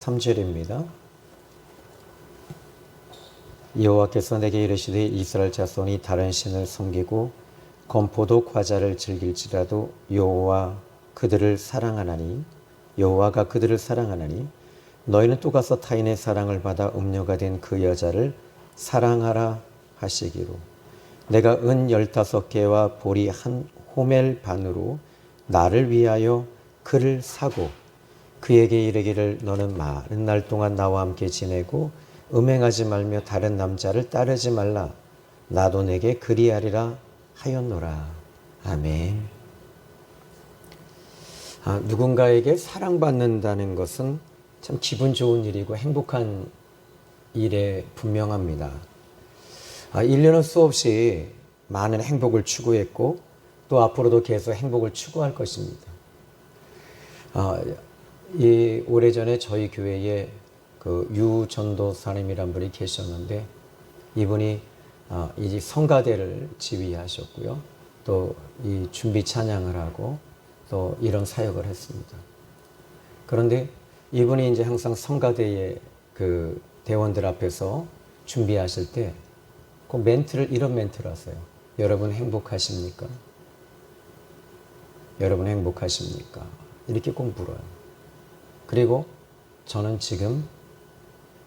3절입니다. 여호와께서 내게 이르시되 이스라엘 자손이 다른 신을 섬기고 건포도 과자를 즐길지라도 여호와가 그들을 사랑하나니 너희는 또 가서 타인의 사랑을 받아 음녀가 된 그 여자를 사랑하라 하시기로 내가 은 15개와 보리 한 호멜 반으로 나를 위하여 그를 사고 그에게 이르기를 너는 많은 날 동안 나와 함께 지내고 음행하지 말며 다른 남자를 따르지 말라. 나도 내게 그리하리라 하였노라. 아멘. 누군가에게 사랑받는다는 것은 참 기분 좋은 일이고 행복한 일에 분명합니다. 인류는 수없이 많은 행복을 추구했고 또 앞으로도 계속 행복을 추구할 것입니다. 이 오래전에 저희 교회에 그 유전도사님이란 분이 계셨는데 이분이 이 성가대를 지휘하셨고요. 또 이 준비 찬양을 하고 또 이런 사역을 했습니다. 그런데 이분이 이제 항상 성가대의 그 대원들 앞에서 준비하실 때 그 이런 멘트를 하세요. 여러분 행복하십니까? 여러분 행복하십니까? 이렇게 꼭 물어요. 그리고 저는 지금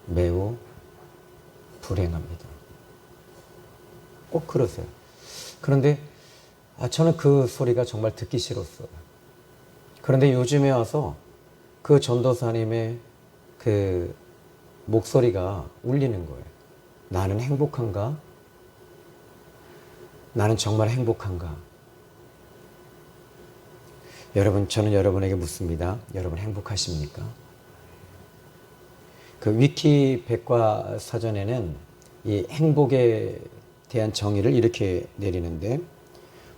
매우 불행합니다. 꼭 그러세요. 그런데 저는 그 소리가 정말 듣기 싫었어요. 그런데 요즘에 와서 그 전도사님의 그 목소리가 울리는 거예요. 나는 행복한가? 나는 정말 행복한가? 여러분, 저는 여러분에게 묻습니다. 여러분 행복하십니까? 그 위키 백과사전에는 이 행복에 대한 정의를 이렇게 내리는데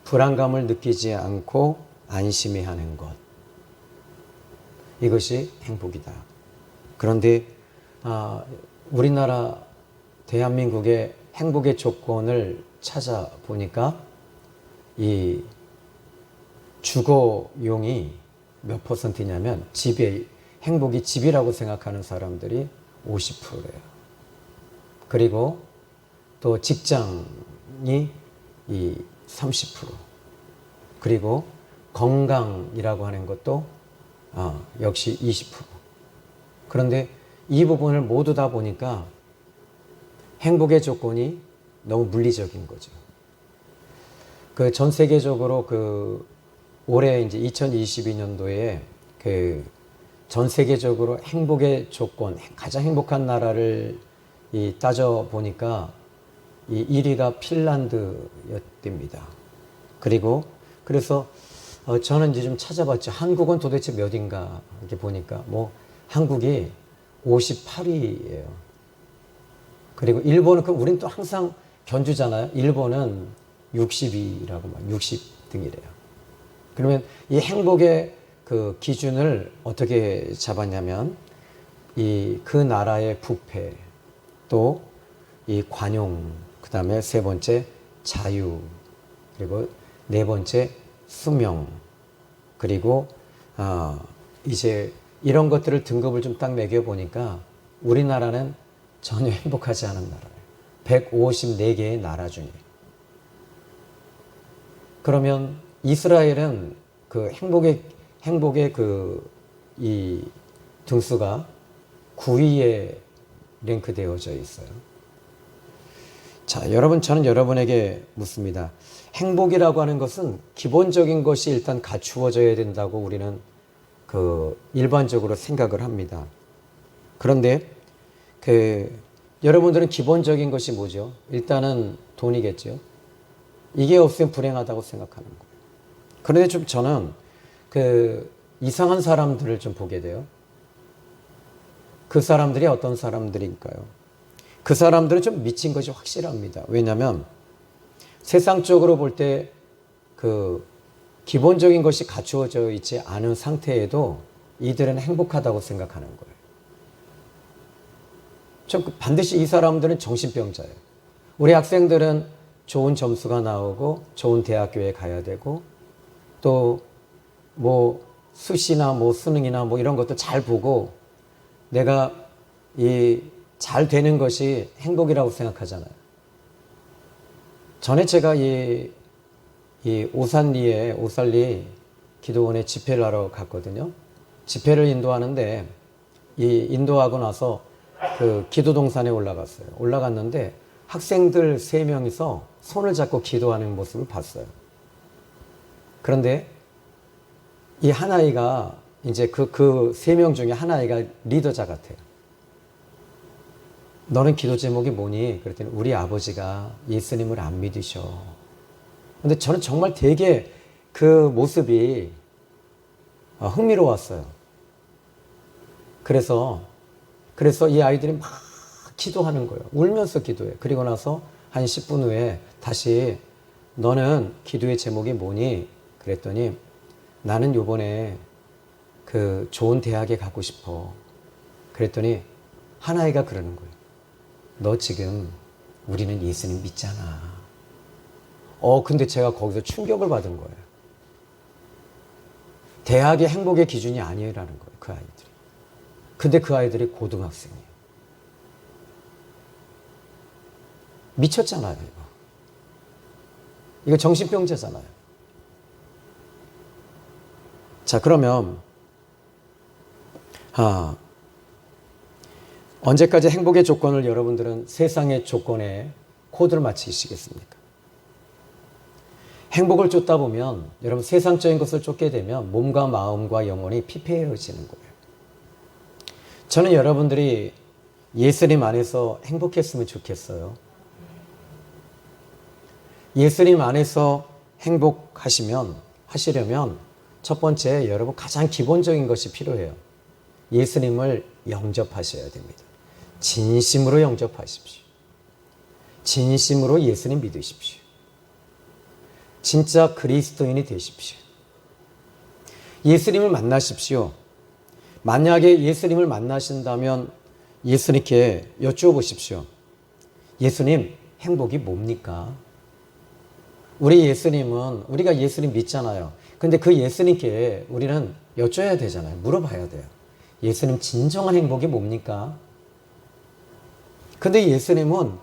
불안감을 느끼지 않고 안심해 하는 것. 이것이 행복이다. 그런데 우리나라 대한민국의 행복의 조건을 찾아보니까 이 주거용이 몇 %냐면 행복이 집이라고 생각하는 사람들이 50%예요. 그리고 또 직장이 이 30%. 그리고 건강이라고 하는 것도 역시 20%. 그런데 이 부분을 모두 다 보니까 행복의 조건이 너무 물리적인 거죠. 그 전 세계적으로 올해 이제 2022년도에 전 세계적으로 행복의 조건, 가장 행복한 나라를 따져 보니까 이 1위가 핀란드였답니다. 그래서 저는 이제 좀 찾아봤죠. 한국은 도대체 몇인가 이렇게 보니까 한국이 58위예요. 그리고 일본은 우리는 또 항상 견주잖아요. 일본은 60위라고 60등이래요. 그러면 이 행복의 그 기준을 어떻게 잡았냐면 그 나라의 부패, 또 이 관용, 그 다음에 세 번째 자유, 그리고 네 번째 수명, 그리고 이제 이런 것들을 등급을 좀 딱 매겨 보니까 우리나라는 전혀 행복하지 않은 나라예요. 154개의 나라 중에. 그러면 이스라엘은 그 행복의 이 등수가 9위에 랭크되어져 있어요. 자, 여러분, 저는 여러분에게 묻습니다. 행복이라고 하는 것은 기본적인 것이 일단 갖추어져야 된다고 우리는 일반적으로 생각을 합니다. 그런데 여러분들은 기본적인 것이 뭐죠? 일단은 돈이겠죠. 이게 없으면 불행하다고 생각하는 거예요. 그런데 좀 저는 이상한 사람들을 좀 보게 돼요. 그 사람들이 어떤 사람들일까요? 그 사람들은 좀 미친 것이 확실합니다. 왜냐하면 세상적으로 볼 때 기본적인 것이 갖추어져 있지 않은 상태에도 이들은 행복하다고 생각하는 거예요. 반드시 이 사람들은 정신병자예요. 우리 학생들은 좋은 점수가 나오고 좋은 대학교에 가야 되고 또 수시나 수능이나 이런 것도 잘 보고 내가 이 잘 되는 것이 행복이라고 생각하잖아요. 전에 제가 이 오살리 기도원에 집회를 하러 갔거든요. 집회를 인도하는데 이 인도하고 나서 그 기도동산에 올라갔어요. 올라갔는데 학생들 3명이서 손을 잡고 기도하는 모습을 봤어요. 그런데 이 한 아이가 이제 그 3명 중에 한 아이가 리더자 같아요. 너는 기도 제목이 뭐니? 그랬더니 우리 아버지가 예수님을 안 믿으셔. 근데 저는 정말 되게 그 모습이 흥미로웠어요. 그래서 이 아이들이 막 기도하는 거예요. 울면서 기도해. 그리고 나서 한 10분 후에 다시 너는 기도의 제목이 뭐니? 그랬더니 나는 요번에 그 좋은 대학에 가고 싶어. 그랬더니 한 아이가 그러는 거예요. 너 지금 우리는 예수님 믿잖아. 근데 제가 거기서 충격을 받은 거예요. 대학이 행복의 기준이 아니라는 거예요. 그 아이들이. 근데 그 아이들이 고등학생이에요. 미쳤잖아요. 이거 정신병자잖아요. 자, 그러면 언제까지 행복의 조건을 여러분들은 세상의 조건에 코드를 맞추시겠습니까? 행복을 쫓다 보면 여러분 세상적인 것을 쫓게 되면 몸과 마음과 영혼이 피폐해지는 거예요. 저는 여러분들이 예수님 안에서 행복했으면 좋겠어요. 예수님 안에서 하시려면 첫 번째 여러분 가장 기본적인 것이 필요해요. 예수님을 영접하셔야 됩니다. 진심으로 영접하십시오. 진심으로 예수님 믿으십시오. 진짜 그리스도인이 되십시오. 예수님을 만나십시오. 만약에 예수님을 만나신다면 예수님께 여쭈어보십시오. 예수님, 행복이 뭡니까? 우리가 예수님 믿잖아요. 근데 그 예수님께 우리는 여쭤야 되잖아요. 물어봐야 돼요. 예수님, 진정한 행복이 뭡니까? 근데 예수님은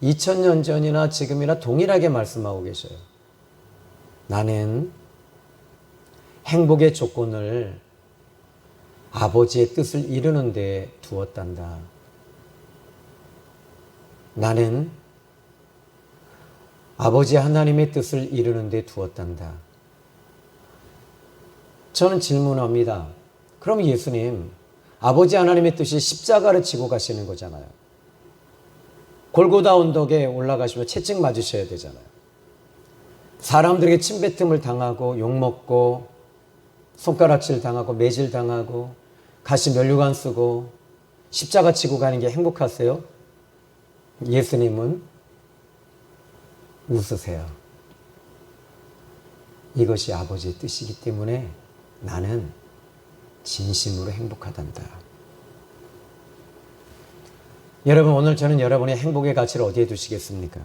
2000년 전이나 지금이나 동일하게 말씀하고 계셔요. 나는 행복의 조건을 아버지의 뜻을 이루는 데 두었단다. 나는 아버지 하나님의 뜻을 이루는 데 두었단다. 저는 질문합니다. 그럼 예수님, 아버지 하나님의 뜻이 십자가를 지고 가시는 거잖아요. 골고다 언덕에 올라가시면 채찍 맞으셔야 되잖아요. 사람들에게 침뱉음을 당하고 욕먹고 손가락질 당하고 매질 당하고 가시 면류관 쓰고 십자가 지고 가는 게 행복하세요? 예수님은 웃으세요. 이것이 아버지의 뜻이기 때문에 나는 진심으로 행복하단다. 여러분, 오늘 저는 여러분의 행복의 가치를 어디에 두시겠습니까?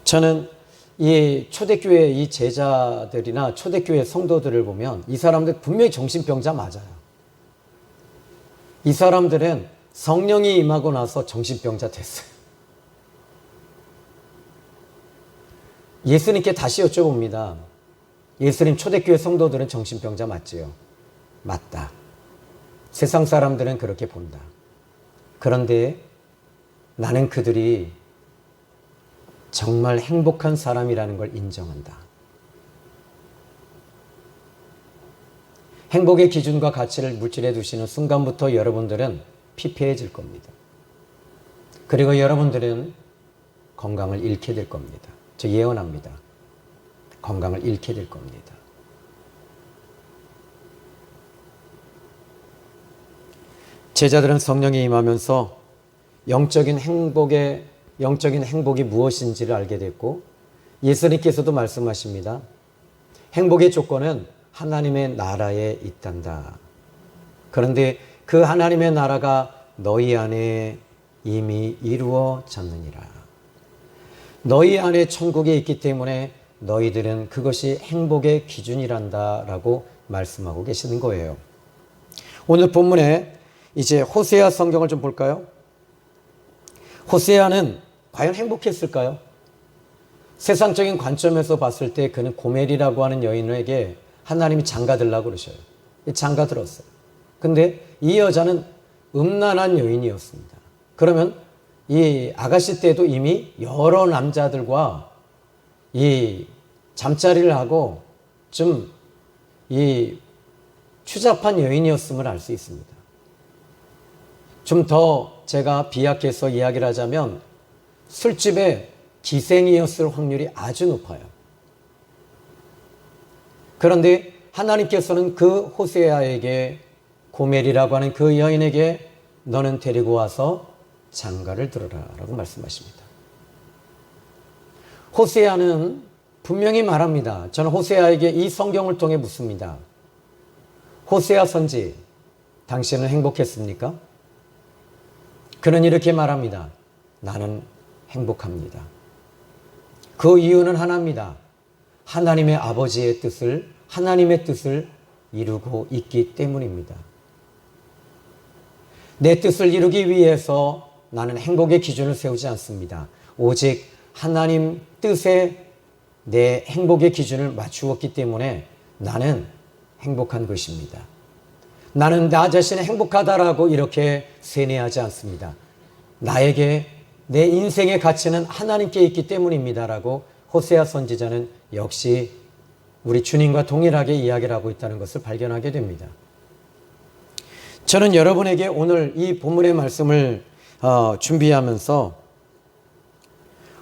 저는 이 초대교회 이 제자들이나 초대교회 성도들을 보면 이 사람들 분명히 정신병자 맞아요. 이 사람들은 성령이 임하고 나서 정신병자 됐어요. 예수님께 다시 여쭤봅니다. 예수님, 초대교회 성도들은 정신병자 맞지요? 맞다. 세상 사람들은 그렇게 본다. 그런데 나는 그들이 정말 행복한 사람이라는 걸 인정한다. 행복의 기준과 가치를 물질에 두시는 순간부터 여러분들은 피폐해질 겁니다. 그리고 여러분들은 건강을 잃게 될 겁니다. 저 예언합니다. 건강을 잃게 될 겁니다. 제자들은 성령이 임하면서 영적인 행복이 무엇인지를 알게 됐고 예수님께서도 말씀하십니다. 행복의 조건은 하나님의 나라에 있단다. 그런데 그 하나님의 나라가 너희 안에 이미 이루어졌느니라. 너희 안에 천국에 있기 때문에 너희들은 그것이 행복의 기준이란다 라고 말씀하고 계시는 거예요. 오늘 본문에 이제 호세아 성경을 좀 볼까요? 호세아는 과연 행복했을까요? 세상적인 관점에서 봤을 때 그는 고멜이라고 하는 여인에게 하나님이 장가들라고 그러셔요. 장가들었어요. 근데 이 여자는 음란한 여인이었습니다. 그러면 이 아가씨 때도 이미 여러 남자들과 이 잠자리를 하고 좀 이 추잡한 여인이었음을 알 수 있습니다. 좀 더 제가 비약해서 이야기를 하자면 술집에 기생이었을 확률이 아주 높아요. 그런데 하나님께서는 그 호세아에게 고멜이라고 하는 그 여인에게 너는 데리고 와서 장가를 들어라 라고 말씀하십니다. 호세아는 분명히 말합니다. 저는 호세아에게 이 성경을 통해 묻습니다. 호세아 선지, 당신은 행복했습니까? 그는 이렇게 말합니다. 나는 행복합니다. 그 이유는 하나입니다. 하나님의 아버지의 뜻을, 하나님의 뜻을 이루고 있기 때문입니다. 내 뜻을 이루기 위해서 나는 행복의 기준을 세우지 않습니다. 오직 하나님 뜻에 내 행복의 기준을 맞추었기 때문에 나는 행복한 것입니다. 나는 나 자신이 행복하다라고 이렇게 세뇌하지 않습니다. 나에게 내 인생의 가치는 하나님께 있기 때문입니다라고 호세아 선지자는 역시 우리 주님과 동일하게 이야기를 하고 있다는 것을 발견하게 됩니다. 저는 여러분에게 오늘 이 본문의 말씀을 준비하면서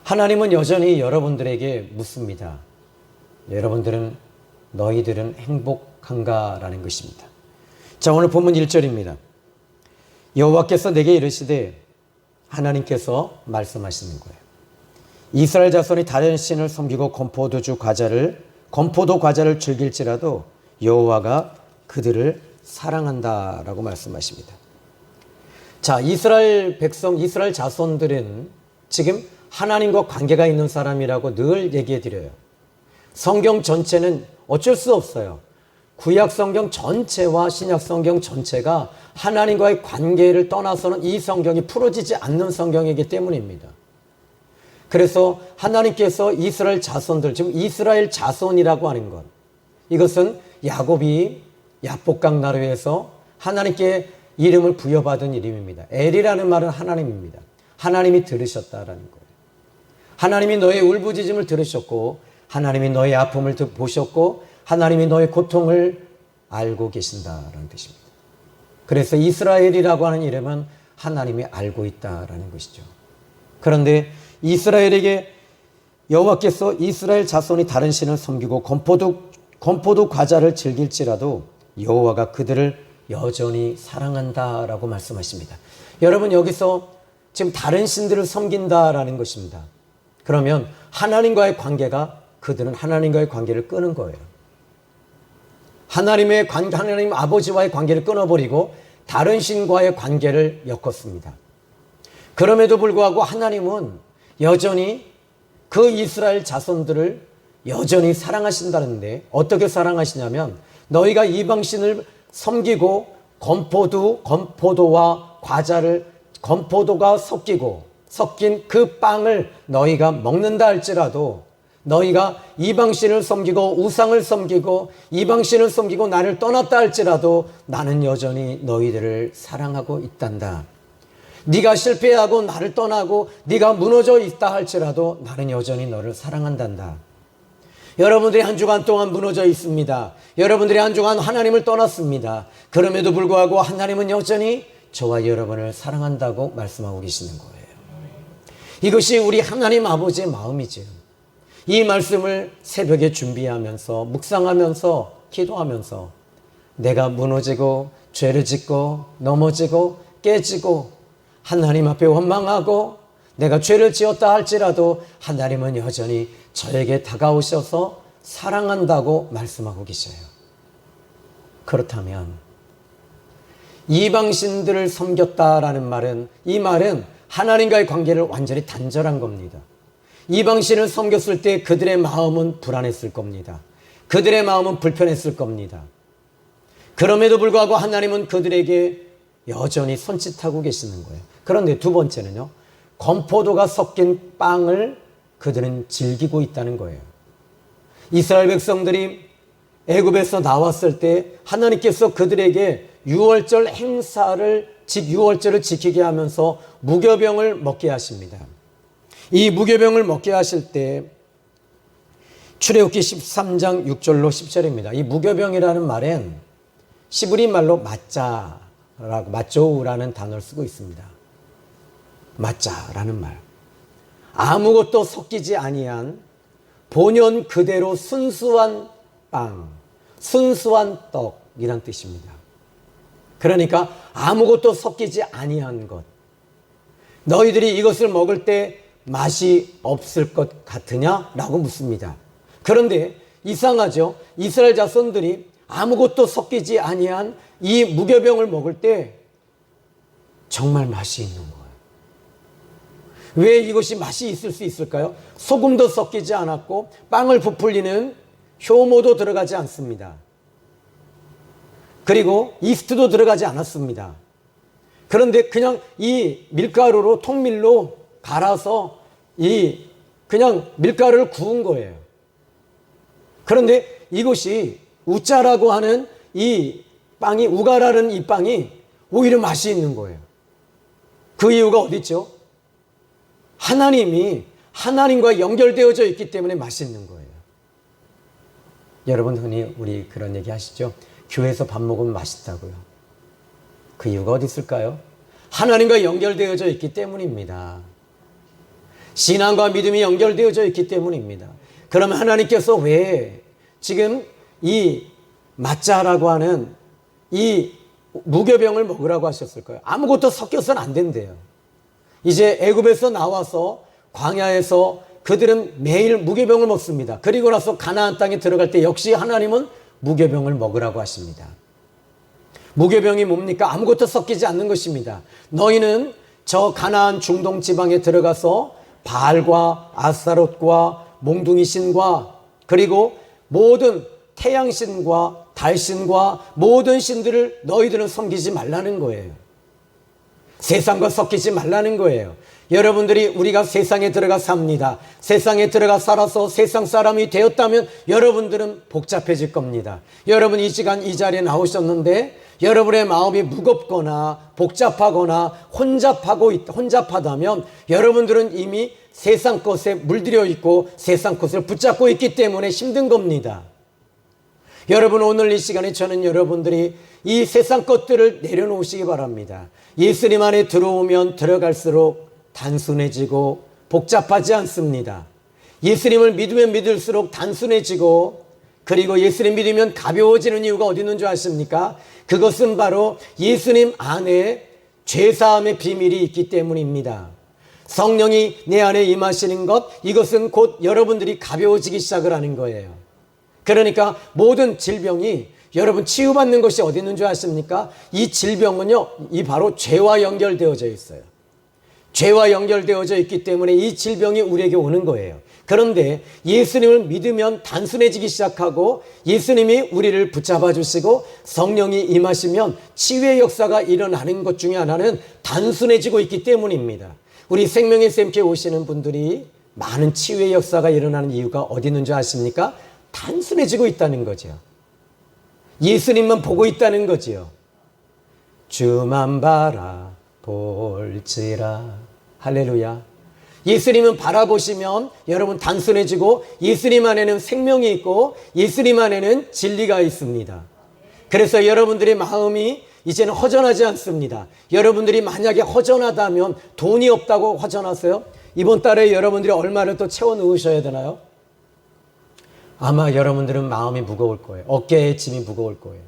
하나님은 여전히 여러분들에게 묻습니다. 너희들은 행복한가라는 것입니다. 자, 오늘 본문 1절입니다. 여호와께서 내게 이르시되, 하나님께서 말씀하시는 거예요. 이스라엘 자손이 다른 신을 섬기고 건포도 과자를 즐길지라도 여호와가 그들을 사랑한다라고 말씀하십니다. 자, 이스라엘 백성, 이스라엘 자손들은 지금 하나님과 관계가 있는 사람이라고 늘 얘기해 드려요. 성경 전체는 어쩔 수 없어요. 구약 성경 전체와 신약 성경 전체가 하나님과의 관계를 떠나서는 이 성경이 풀어지지 않는 성경이기 때문입니다. 그래서 하나님께서 이스라엘 자손들, 지금 이스라엘 자손이라고 하는 것, 이것은 야곱이 야복강 나루에서 하나님께 이름을 부여받은 이름입니다. 엘이라는 말은 하나님입니다. 하나님이 들으셨다라는 거예요. 하나님이 너의 울부짖음을 들으셨고, 하나님이 너의 아픔을 보셨고, 하나님이 너의 고통을 알고 계신다라는 뜻입니다. 그래서 이스라엘이라고 하는 이름은 하나님이 알고 있다라는 것이죠. 그런데 이스라엘에게 여호와께서 이스라엘 자손이 다른 신을 섬기고 건포도 과자를 즐길지라도 여호와가 그들을 여전히 사랑한다라고 말씀하십니다. 여러분, 여기서 지금 다른 신들을 섬긴다라는 것입니다. 그러면 하나님과의 관계가, 그들은 하나님과의 관계를 끊은 거예요. 하나님 아버지와의 관계를 끊어버리고 다른 신과의 관계를 엮었습니다. 그럼에도 불구하고 하나님은 여전히 그 이스라엘 자손들을 여전히 사랑하신다는데, 어떻게 사랑하시냐면 너희가 이방신을 섬기고 건포도가 섞인 그 빵을 너희가 먹는다 할지라도, 너희가 이방신을 섬기고 우상을 섬기고 이방신을 섬기고 나를 떠났다 할지라도 나는 여전히 너희들을 사랑하고 있단다. 네가 실패하고 나를 떠나고 네가 무너져 있다 할지라도 나는 여전히 너를 사랑한단다. 여러분들이 한 주간 동안 무너져 있습니다. 여러분들이 한 주간 하나님을 떠났습니다. 그럼에도 불구하고 하나님은 여전히 저와 여러분을 사랑한다고 말씀하고 계시는 거예요. 이것이 우리 하나님 아버지의 마음이죠. 이 말씀을 새벽에 준비하면서 묵상하면서 기도하면서 내가 무너지고 죄를 짓고 넘어지고 깨지고 하나님 앞에 원망하고 내가 죄를 지었다 할지라도 하나님은 여전히 저에게 다가오셔서 사랑한다고 말씀하고 계셔요. 그렇다면 이방신들을 섬겼다라는 말은, 이 말은 하나님과의 관계를 완전히 단절한 겁니다. 이방신을 섬겼을 때 그들의 마음은 불안했을 겁니다. 그들의 마음은 불편했을 겁니다. 그럼에도 불구하고 하나님은 그들에게 여전히 손짓하고 계시는 거예요. 그런데 두 번째는요, 건포도가 섞인 빵을 그들은 즐기고 있다는 거예요. 이스라엘 백성들이 애굽에서 나왔을 때 하나님께서 그들에게 유월절 행사를, 즉 유월절을 지키게 하면서 무교병을 먹게 하십니다. 이 무교병을 먹게 하실 때 출애굽기 13장 6절로 10절입니다. 이 무교병이라는 말엔 시브리 말로 맞자라고, 맞조우라는 단어를 쓰고 있습니다. 맞자라는 말. 아무것도 섞이지 아니한 본연 그대로 순수한 빵, 순수한 떡이란 뜻입니다. 그러니까 아무것도 섞이지 아니한 것. 너희들이 이것을 먹을 때 맛이 없을 것 같으냐? 라고 묻습니다. 그런데 이상하죠? 이스라엘 자손들이 아무것도 섞이지 아니한 이 무교병을 먹을 때 정말 맛이 있는 거예요. 왜 이것이 맛이 있을 수 있을까요? 소금도 섞이지 않았고 빵을 부풀리는 효모도 들어가지 않습니다. 그리고 이스트도 들어가지 않았습니다. 그런데 그냥 이 밀가루로 통밀로 갈아서 그냥 밀가루를 구운 거예요. 그런데 이것이 우짜라고 하는 이 빵이, 우가라는 이 빵이 오히려 맛이 있는 거예요. 그 이유가 어디 있죠? 하나님과 연결되어져 있기 때문에 맛있는 거예요. 여러분 흔히 우리 그런 얘기 하시죠? 교회에서 밥 먹으면 맛있다고요. 그 이유가 어디 있을까요? 하나님과 연결되어져 있기 때문입니다. 신앙과 믿음이 연결되어져 있기 때문입니다. 그러면 하나님께서 왜 지금 이 맞자라고 하는 이 무교병을 먹으라고 하셨을까요? 아무것도 섞여서는 안 된대요. 이제 애굽에서 나와서 광야에서 그들은 매일 무교병을 먹습니다. 그리고 나서 가나안 땅에 들어갈 때 역시 하나님은 무교병을 먹으라고 하십니다. 무교병이 뭡니까? 아무것도 섞이지 않는 것입니다. 너희는 저 가나안 중동 지방에 들어가서 바알과 아스타롯과 몽둥이 신과 그리고 모든 태양신과 달신과 모든 신들을 너희들은 섬기지 말라는 거예요. 세상과 섞이지 말라는 거예요. 여러분들이 우리가 세상에 들어가 삽니다. 세상에 들어가 살아서 세상 사람이 되었다면 여러분들은 복잡해질 겁니다. 여러분 이 시간 이 자리에 나오셨는데 여러분의 마음이 무겁거나 복잡하거나 혼잡하다면 여러분들은 이미 세상 것에 물들여 있고 세상 것을 붙잡고 있기 때문에 힘든 겁니다. 여러분 오늘 이 시간에 저는 여러분들이 이 세상 것들을 내려놓으시기 바랍니다. 예수님 안에 들어오면 들어갈수록 단순해지고 복잡하지 않습니다. 예수님을 믿으면 믿을수록 단순해지고 그리고 예수님 믿으면 가벼워지는 이유가 어디 있는 줄 아십니까? 그것은 바로 예수님 안에 죄사함의 비밀이 있기 때문입니다. 성령이 내 안에 임하시는 것, 이것은 곧 여러분들이 가벼워지기 시작을 하는 거예요. 그러니까 모든 질병이 여러분 치유받는 것이 어디 있는 줄 아십니까? 이 질병은요, 이 바로 죄와 연결되어져 있어요. 죄와 연결되어져 있기 때문에 이 질병이 우리에게 오는 거예요. 그런데 예수님을 믿으면 단순해지기 시작하고 예수님이 우리를 붙잡아 주시고 성령이 임하시면 치유의 역사가 일어나는 것 중에 하나는 단순해지고 있기 때문입니다. 우리 생명의 샘께 오시는 분들이 많은 치유의 역사가 일어나는 이유가 어디 있는 줄 아십니까? 단순해지고 있다는 거죠. 예수님만 보고 있다는 거지요. 주만 바라볼지라. 할렐루야. 예수님은 바라보시면 여러분 단순해지고 예수님 안에는 생명이 있고 예수님 안에는 진리가 있습니다. 그래서 여러분들의 마음이 이제는 허전하지 않습니다. 여러분들이 만약에 허전하다면 돈이 없다고 허전하세요? 이번 달에 여러분들이 얼마를 또 채워 넣으셔야 되나요? 아마 여러분들은 마음이 무거울 거예요. 어깨에 짐이 무거울 거예요.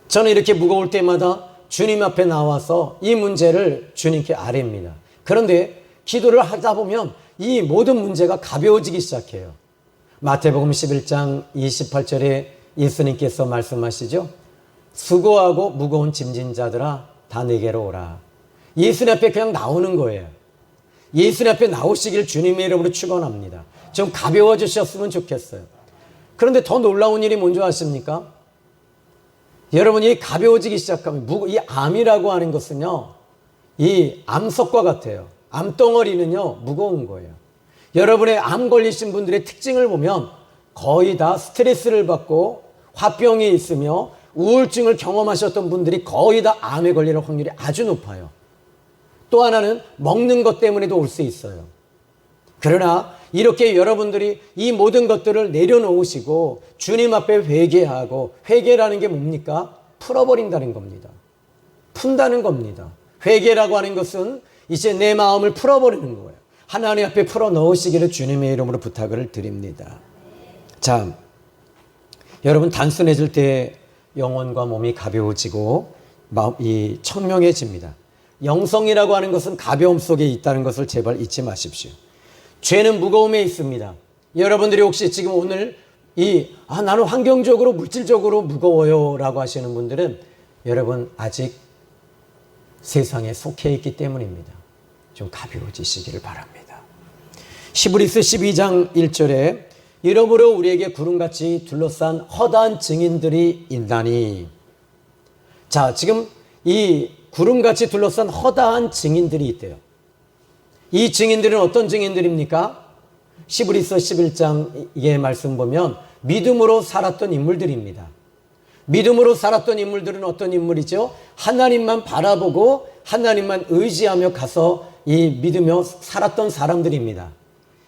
저는 이렇게 무거울 때마다 주님 앞에 나와서 이 문제를 주님께 아뢰입니다. 그런데 기도를 하다 보면 이 모든 문제가 가벼워지기 시작해요. 마태복음 11장 28절에 예수님께서 말씀하시죠. 수고하고 무거운 짐진 자들아 다 내게로 오라. 예수님 앞에 그냥 나오는 거예요. 예수님 앞에 나오시길 주님의 이름으로 축원합니다. 좀 가벼워지셨으면 좋겠어요. 그런데 더 놀라운 일이 뭔지 아십니까? 여러분이 가벼워지기 시작하면 이 암이라고 하는 것은요, 이 암석과 같아요. 암덩어리는요, 무거운 거예요. 여러분의 암 걸리신 분들의 특징을 보면 거의 다 스트레스를 받고 화병이 있으며 우울증을 경험하셨던 분들이 거의 다 암에 걸리는 확률이 아주 높아요. 또 하나는 먹는 것 때문에도 올 수 있어요. 그러나 이렇게 여러분들이 이 모든 것들을 내려놓으시고 주님 앞에 회개하고, 회개라는 게 뭡니까? 풀어버린다는 겁니다. 푼다는 겁니다. 회개라고 하는 것은 이제 내 마음을 풀어버리는 거예요. 하나님 앞에 풀어넣으시기를 주님의 이름으로 부탁을 드립니다. 자, 여러분, 단순해질 때 영혼과 몸이 가벼워지고 마음이 청명해집니다. 영성이라고 하는 것은 가벼움 속에 있다는 것을 제발 잊지 마십시오. 죄는 무거움에 있습니다. 여러분들이 혹시 지금 오늘 나는 환경적으로 물질적으로 무거워요 라고 하시는 분들은 여러분 아직 세상에 속해 있기 때문입니다. 좀 가벼워지시기를 바랍니다. 히브리서 12장 1절에 이러므로 우리에게 구름같이 둘러싼 허다한 증인들이 있나니. 자, 지금 이 구름같이 둘러싼 허다한 증인들이 있대요. 이 증인들은 어떤 증인들입니까? 히브리서 11장의 말씀 보면 믿음으로 살았던 인물들입니다. 믿음으로 살았던 인물들은 어떤 인물이죠? 하나님만 바라보고 하나님만 의지하며 가서 믿으며 살았던 사람들입니다.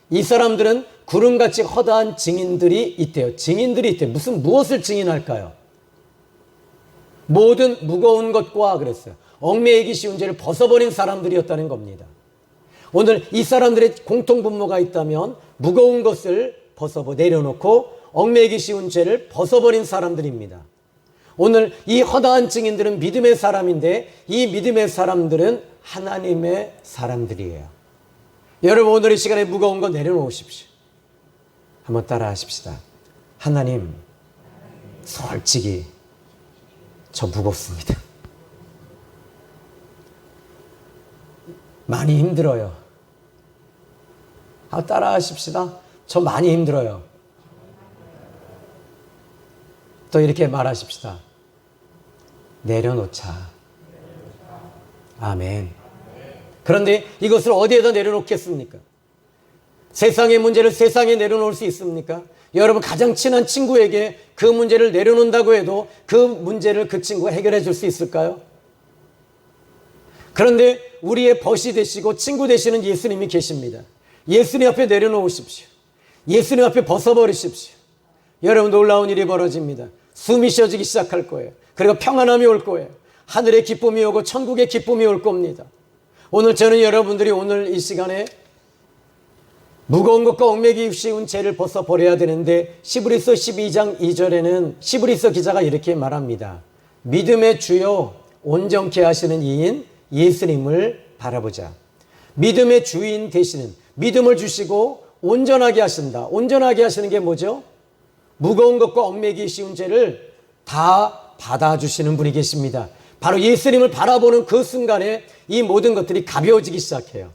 이 사람들은 구름같이 허다한 증인들이 있대요. 증인들이 있대요. 무엇을 증인할까요? 모든 무거운 것과 그랬어요. 얽매이기 쉬운 죄를 벗어버린 사람들이었다는 겁니다. 오늘 이 사람들의 공통분모가 있다면 무거운 것을 내려놓고 얽매이기 쉬운 죄를 벗어버린 사람들입니다. 오늘 이 허다한 증인들은 믿음의 사람인데 이 믿음의 사람들은 하나님의 사람들이에요. 여러분, 오늘 이 시간에 무거운 거 내려놓으십시오. 한번 따라 하십시다. 하나님, 솔직히 저 무겁습니다. 많이 힘들어요. 따라 하십시다. 저 많이 힘들어요. 또 이렇게 말하십시다. 내려놓자. 아멘. 그런데 이것을 어디에다 내려놓겠습니까? 세상의 문제를 세상에 내려놓을 수 있습니까? 여러분, 가장 친한 친구에게 그 문제를 내려놓는다고 해도 그 문제를 그 친구가 해결해 줄 수 있을까요? 그런데 우리의 벗이 되시고 친구 되시는 예수님이 계십니다. 예수님 앞에 내려놓으십시오. 예수님 앞에 벗어버리십시오. 여러분, 놀라운 일이 벌어집니다. 숨이 쉬어지기 시작할 거예요. 그리고 평안함이 올 거예요. 하늘의 기쁨이 오고 천국의 기쁨이 올 겁니다. 오늘 저는 여러분들이 오늘 이 시간에 무거운 것과 얽매이기 쉬운 죄를 벗어버려야 되는데 히브리서 12장 2절에는 히브리서 기자가 이렇게 말합니다. 믿음의 주요 온전케 하시는 이인 예수님을 바라보자. 믿음의 주인 되시는, 믿음을 주시고 온전하게 하신다. 온전하게 하시는 게 뭐죠? 무거운 것과 얽매이기 쉬운 죄를 다 받아주시는 분이 계십니다. 바로 예수님을 바라보는 그 순간에 이 모든 것들이 가벼워지기 시작해요.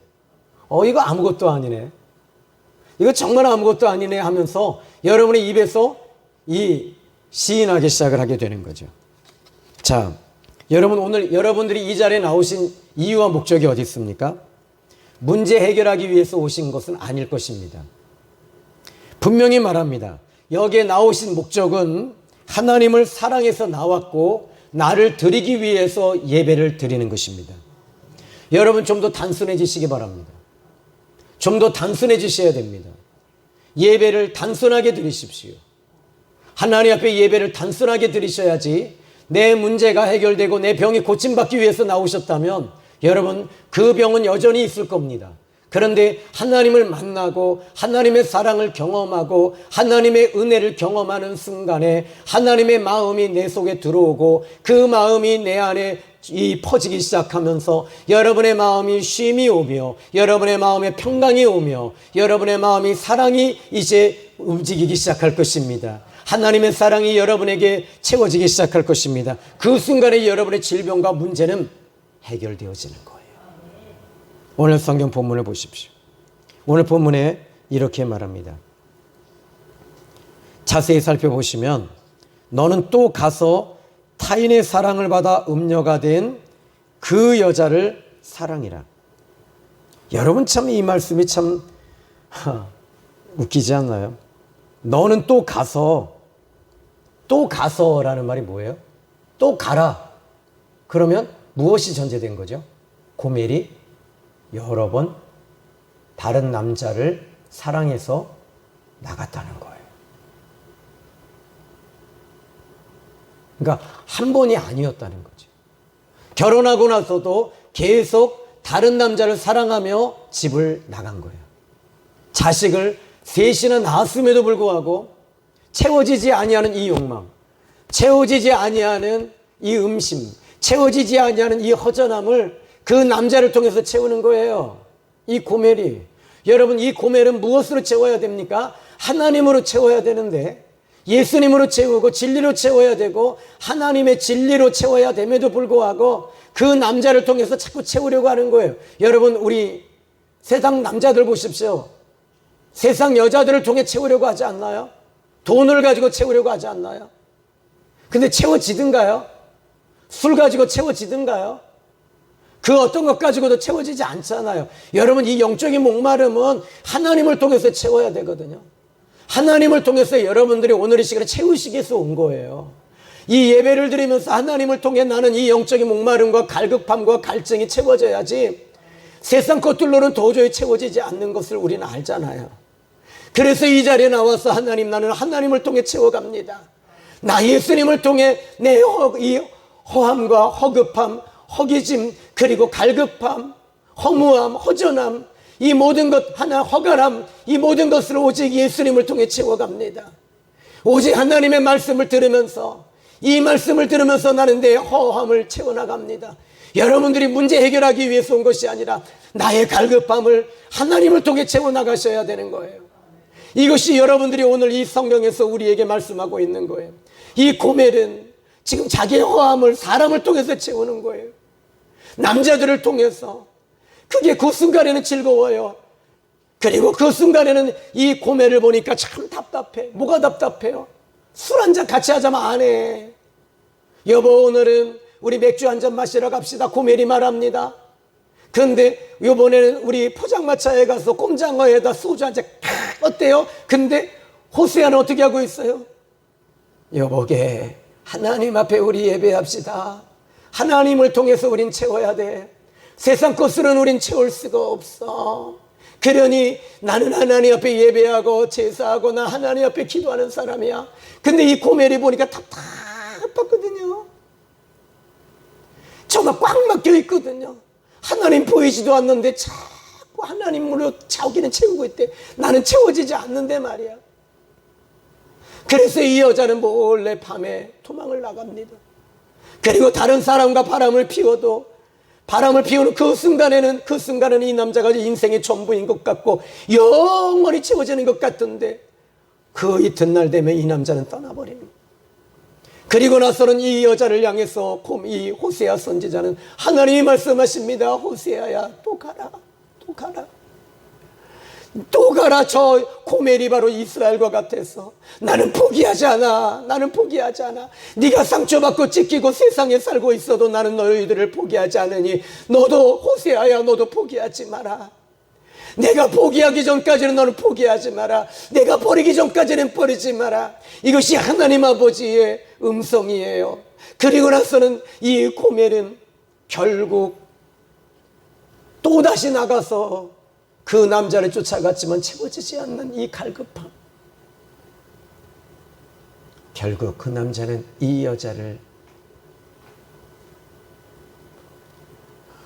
이거 아무것도 아니네. 이거 정말 아무것도 아니네 하면서 여러분의 입에서 시인하기 시작을 하게 되는 거죠. 자, 여러분, 오늘 여러분들이 이 자리에 나오신 이유와 목적이 어디 있습니까? 문제 해결하기 위해서 오신 것은 아닐 것입니다. 분명히 말합니다. 여기에 나오신 목적은 하나님을 사랑해서 나왔고 나를 드리기 위해서 예배를 드리는 것입니다. 여러분, 좀 더 단순해지시기 바랍니다. 좀 더 단순해지셔야 됩니다. 예배를 단순하게 드리십시오. 하나님 앞에 예배를 단순하게 드리셔야지 내 문제가 해결되고 내 병이 고침받기 위해서 나오셨다면 여러분, 그 병은 여전히 있을 겁니다. 그런데 하나님을 만나고 하나님의 사랑을 경험하고 하나님의 은혜를 경험하는 순간에 하나님의 마음이 내 속에 들어오고 그 마음이 내 안에 퍼지기 시작하면서 여러분의 마음이 쉼이 오며 여러분의 마음에 평강이 오며 여러분의 마음이 사랑이 이제 움직이기 시작할 것입니다. 하나님의 사랑이 여러분에게 채워지기 시작할 것입니다. 그 순간에 여러분의 질병과 문제는 해결되어지는 거예요. 오늘 성경 본문을 보십시오. 오늘 본문에 이렇게 말합니다. 자세히 살펴보시면 너는 또 가서 타인의 사랑을 받아 음녀가 된 그 여자를 사랑이라. 여러분 참 이 말씀이 참 웃기지 않나요? 너는 또 가서라는 말이 뭐예요? 또 가라. 그러면 무엇이 전제된 거죠? 고멜이 여러 번 다른 남자를 사랑해서 나갔다는 거예요. 그러니까 한 번이 아니었다는 거죠. 결혼하고 나서도 계속 다른 남자를 사랑하며 집을 나간 거예요. 자식을 셋이나 낳았음에도 불구하고 채워지지 아니하는 이 욕망, 채워지지 아니하는 이 음심, 채워지지 아니하는 이 허전함을 그 남자를 통해서 채우는 거예요. 이 고멜이. 여러분, 이 고멜은 무엇으로 채워야 됩니까? 하나님으로 채워야 되는데, 예수님으로 채우고 진리로 채워야 되고 하나님의 진리로 채워야 됨에도 불구하고 그 남자를 통해서 자꾸 채우려고 하는 거예요. 여러분, 우리 세상 남자들 보십시오. 세상 여자들을 통해 채우려고 하지 않나요? 돈을 가지고 채우려고 하지 않나요? 근데 채워지든가요? 술 가지고 채워지든가요? 그 어떤 것 가지고도 채워지지 않잖아요. 여러분, 이 영적인 목마름은 하나님을 통해서 채워야 되거든요. 하나님을 통해서 여러분들이 오늘 이 시간에 채우시기 위해서 온 거예요. 이 예배를 드리면서 하나님을 통해 나는 이 영적인 목마름과 갈급함과 갈증이 채워져야지 세상 것들로는 도저히 채워지지 않는 것을 우리는 알잖아요. 그래서 이 자리에 나와서 하나님, 나는 하나님을 통해 채워갑니다. 나 예수님을 통해 내 이 허함과 허급함, 허기짐, 그리고 갈급함, 허무함, 허전함, 이 모든 것 하나, 허갈함, 이 모든 것을 오직 예수님을 통해 채워갑니다. 오직 하나님의 말씀을 들으면서, 이 말씀을 들으면서 나는 내 허함을 채워나갑니다. 여러분들이 문제 해결하기 위해서 온 것이 아니라 나의 갈급함을 하나님을 통해 채워나가셔야 되는 거예요. 이것이 여러분들이 오늘 이 성경에서 우리에게 말씀하고 있는 거예요. 이 고멜은 지금 자기의 허함을 사람을 통해서 채우는 거예요. 남자들을 통해서. 그게 그 순간에는 즐거워요. 그리고 그 순간에는 이 고멜을 보니까 참 답답해. 뭐가 답답해요? 술 한잔 같이 하자면 안 해. 여보, 오늘은 우리 맥주 한잔 마시러 갑시다. 고멜이 말합니다. 근데 이번에는 우리 포장마차에 가서 꼼장어에다 소주 한잔 어때요? 근데 호세아는 어떻게 하고 있어요? 여보게, 하나님 앞에 우리 예배합시다. 하나님을 통해서 우린 채워야 돼. 세상 것으로는 우린 채울 수가 없어. 그러니 나는 하나님 앞에 예배하고 제사하고 나 하나님 앞에 기도하는 사람이야. 근데 이 고멜이 보니까 답답하거든요. 정말 꽉 막혀 있거든요. 하나님 보이지도 않는데 자꾸 하나님으로 자기는 채우고 있대. 나는 채워지지 않는데 말이야. 그래서 이 여자는 몰래 밤에 도망을 나갑니다. 그리고 다른 사람과 바람을 피워도 바람을 피우는 그 순간에는 이 남자가 인생의 전부인 것 같고 영원히 채워지는 것 같던데 그 이튿날 되면 이 남자는 떠나버립니다. 그리고 나서는 이 여자를 향해서 이 호세아 선지자는 하나님이 말씀하십니다. 호세아야, 또 가라. 또 가라. 또 가라. 저 고멜이 바로 이스라엘과 같아서 나는 포기하지 않아. 나는 포기하지 않아. 네가 상처받고 찢기고 세상에 살고 있어도 나는 너희들을 포기하지 않으니 너도 호세아야, 너도 포기하지 마라. 내가 포기하기 전까지는 너는 포기하지 마라. 내가 버리기 전까지는 버리지 마라. 이것이 하나님 아버지의 음성이에요. 그리고 나서는 이 고멜은 결국 또다시 나가서 그 남자를 쫓아갔지만 채워지지 않는 이 갈급함. 결국 그 남자는 이 여자를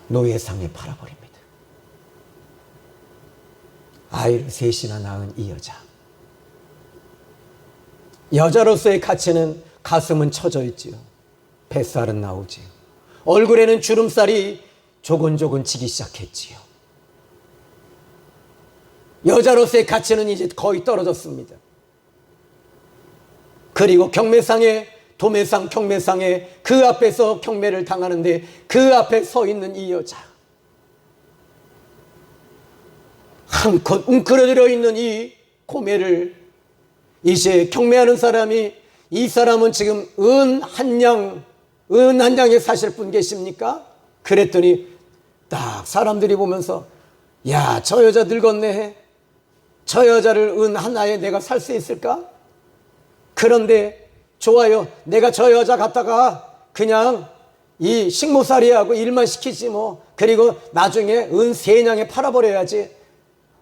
노예상에 팔아버립니다. 아이를 셋이나 낳은 이 여자. 여자로서의 가치는 가슴은 처져 있지요. 뱃살은 나오지요. 얼굴에는 주름살이 조근조근 지기 시작했지요. 여자로서의 가치는 이제 거의 떨어졌습니다. 그리고 경매상에, 도매상, 경매상에 그 앞에서 경매를 당하는데 그 앞에 서 있는 이 여자. 한껏 웅크러들어 있는 이 고멜을 이제 경매하는 사람이 이 사람은 지금 은 한 양 은 한 장에 사실 분 계십니까? 그랬더니 딱 사람들이 보면서 야, 저 여자 늙었네. 저 여자를 은 하나에 내가 살 수 있을까? 그런데 좋아요. 내가 저 여자 갖다가 그냥 이 식모살이하고 일만 시키지 뭐. 그리고 나중에 은 3냥에 팔아버려야지.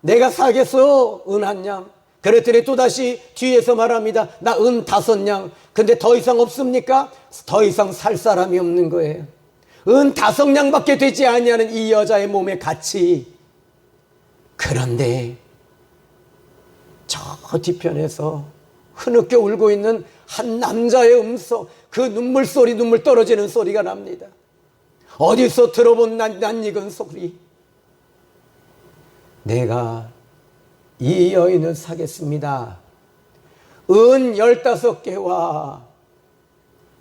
내가 사겠어, 은 1냥. 그랬더니 또다시 뒤에서 말합니다. 나 은 5냥. 근데 더 이상 없습니까? 더 이상 살 사람이 없는 거예요. 은 5냥밖에 되지 아니하는 이 여자의 몸의 가치. 그런데 저 뒤편에서 흐느껴 울고 있는 한 남자의 음성, 그 눈물소리, 눈물 떨어지는 소리가 납니다. 어디서 들어본 낯익은 소리. 내가 이 여인을 사겠습니다. 은 15개와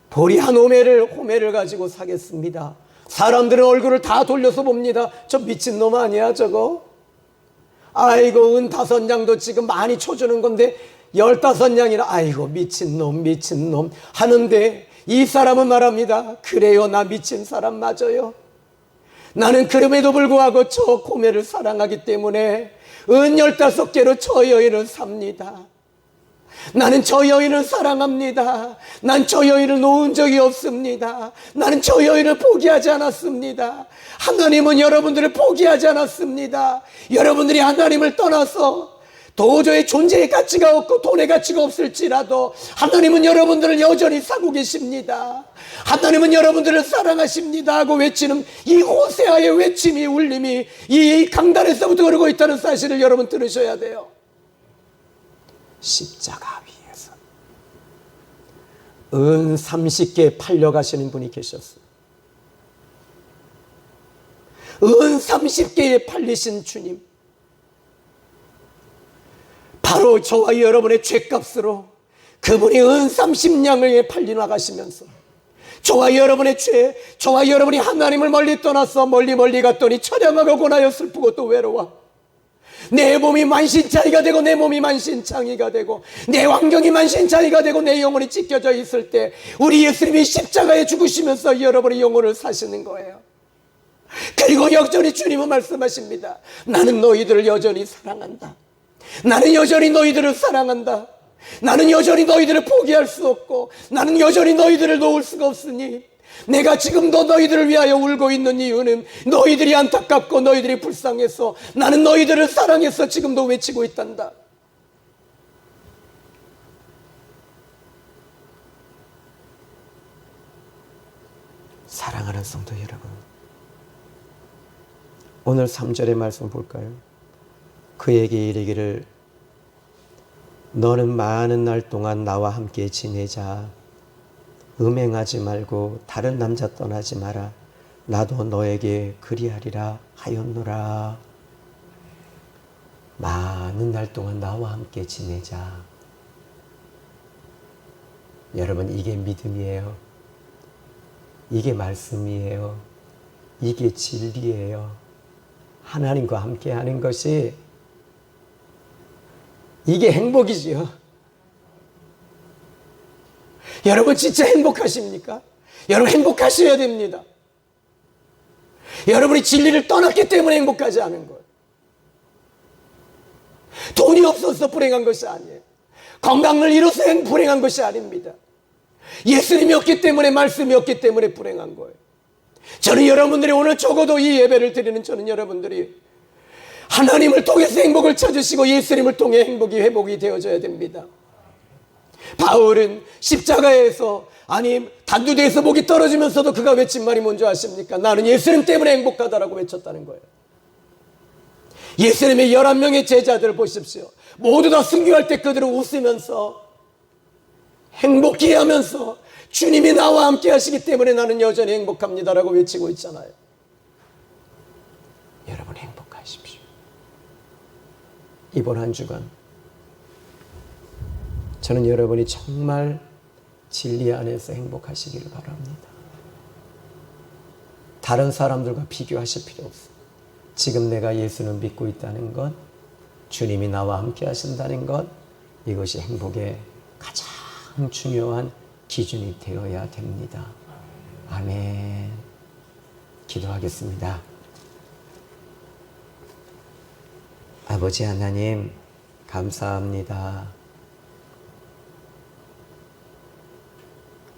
보리 한 호멜을 가지고 사겠습니다. 사람들은 얼굴을 다 돌려서 봅니다. 저 미친놈 아니야 저거? 아이고, 은 5냥도 지금 많이 쳐주는 건데 15냥이라 아이고 미친놈 하는데, 이 사람은 말합니다. 그래요, 나 미친 사람 맞아요. 나는 그럼에도 불구하고 저 고매를 사랑하기 때문에 은 15개로 저 여인을 삽니다. 나는 저 여인을 사랑합니다. 난 저 여인을 놓은 적이 없습니다. 나는 저 여인을 포기하지 않았습니다. 하나님은 여러분들을 포기하지 않았습니다. 여러분들이 하나님을 떠나서 도저히 존재의 가치가 없고 돈의 가치가 없을지라도 하나님은 여러분들을 여전히 사고 계십니다. 하나님은 여러분들을 사랑하십니다 하고 외치는 이 호세아의 외침이, 울림이 이 강단에서부터 흐르고 있다는 사실을 여러분 들으셔야 돼요. 십자가 위에서 은 30개 팔려가시는 분이 계셨어요. 은 30개에 팔리신 주님, 바로 저와 여러분의 죄값으로 그분이 은 30냥을 팔리 나가시면서 저와 여러분의 죄, 저와 여러분이 하나님을 멀리 떠나서 멀리 갔더니 처량하고 고나여 슬프고 또 외로워 내 몸이 만신창이가 되고 내 몸이 만신창이가 되고 내 환경이 만신창이가 되고 내 영혼이 찢겨져 있을 때 우리 예수님이 십자가에 죽으시면서 여러분의 영혼을 사시는 거예요. 그리고 여전히 주님은 말씀하십니다. 나는 너희들을 여전히 사랑한다. 나는 여전히 너희들을 사랑한다. 나는 여전히 너희들을 포기할 수 없고 나는 여전히 너희들을 놓을 수가 없으니 내가 지금도 너희들을 위하여 울고 있는 이유는 너희들이 안타깝고 너희들이 불쌍해서 나는 너희들을 사랑해서 지금도 외치고 있단다. 사랑하는 성도 여러분, 오늘 3절의 말씀 볼까요? 그에게 이르기를 너는 많은 날 동안 나와 함께 지내자. 음행하지 말고 다른 남자 떠나지 마라. 나도 너에게 그리하리라 하였노라. 많은 날 동안 나와 함께 지내자. 여러분, 이게 믿음이에요. 이게 말씀이에요. 이게 진리예요. 하나님과 함께 하는 것이 이게 행복이지요. 여러분 진짜 행복하십니까? 여러분 행복하셔야 됩니다. 여러분이 진리를 떠났기 때문에 행복하지 않은 거예요. 돈이 없어서 불행한 것이 아니에요. 건강을 잃어서 불행한 것이 아닙니다. 예수님이 없기 때문에, 말씀이 없기 때문에 불행한 거예요. 저는 여러분들이 오늘 적어도 이 예배를 드리는 저는 여러분들이 하나님을 통해서 행복을 찾으시고 예수님을 통해 행복이 회복이 되어져야 됩니다. 바울은 십자가에서, 아니 단두대에서 목이 떨어지면서도 그가 외친 말이 뭔지 아십니까? 나는 예수님 때문에 행복하다라고 외쳤다는 거예요. 예수님의 11명의 제자들을 보십시오. 모두 다 순교할 때 그들은 웃으면서 행복해 하면서 주님이 나와 함께 하시기 때문에 나는 여전히 행복합니다라고 외치고 있잖아요. 여러분 행복하십시오. 이번 한 주간 저는 여러분이 정말 진리 안에서 행복하시기를 바랍니다. 다른 사람들과 비교하실 필요 없어요. 지금 내가 예수를 믿고 있다는 것, 주님이 나와 함께 하신다는 것, 이것이 행복의 가장 중요한 기준이 되어야 됩니다. 아멘. 기도하겠습니다. 아버지 하나님, 감사합니다.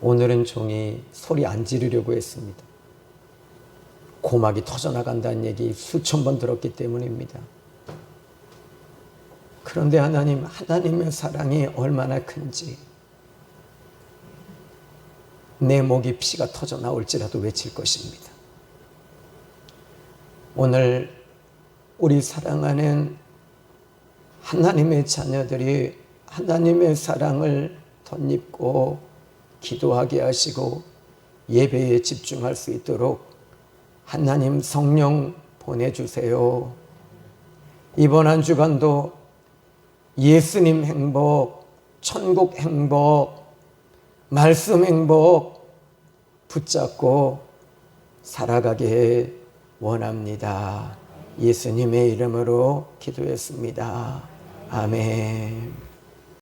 오늘은 종이 소리 안 지르려고 했습니다. 고막이 터져나간다는 얘기 수천 번 들었기 때문입니다. 그런데 하나님, 하나님의 사랑이 얼마나 큰지 내 목이 피가 터져 나올지라도 외칠 것입니다. 오늘 우리 사랑하는 하나님의 자녀들이 하나님의 사랑을 덧입고 기도하게 하시고 예배에 집중할 수 있도록 하나님 성령 보내주세요. 이번 한 주간도 예수님 행복, 천국 행복, 말씀 행복 붙잡고 살아가게 원합니다. 예수님의 이름으로 기도했습니다. 아멘.